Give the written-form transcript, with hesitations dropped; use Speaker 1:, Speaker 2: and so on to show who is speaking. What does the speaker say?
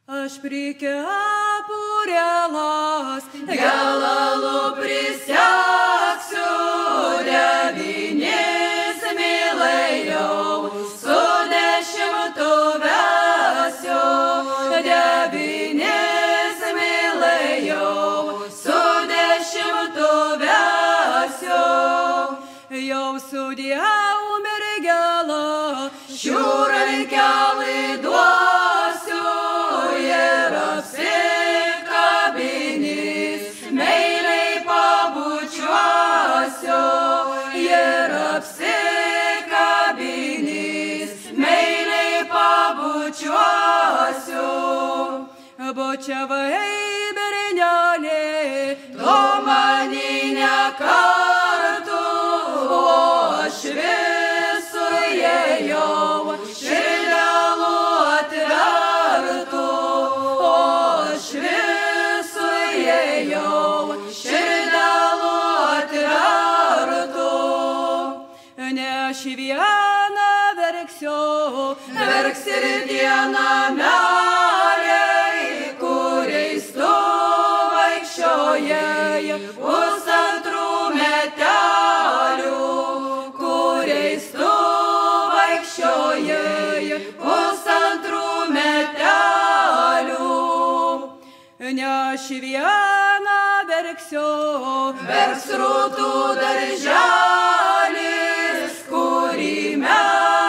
Speaker 1: Aš prie kepurėlas,
Speaker 2: Galalu prisegsiu, devynis mylėjau, su 10 vesiu, devynis mylėjau, su 10 vesiu.
Speaker 1: jau sudėjau mergelą,
Speaker 2: Šiūralkelį duosiu ir apsikabinys, meiliai pabučiuosiu ir apsikabinys, meiliai pabučiuosiu.
Speaker 1: bučiavai bernelė,
Speaker 2: Tu mani ne kartu, o aš visur ėjau, širdelų atvertų, o aš visur ėjau, širdelų atvertų.
Speaker 1: ne aš vieną verksiu,
Speaker 2: Verks ir dieną meliai, kuriais tu vaikščiojai, pusantrų metelių, kuriais tu vaikščiojai, pusantrų metelių.
Speaker 1: ne aš vieną verksiu,
Speaker 2: Verks rūtų darželis, kurį mes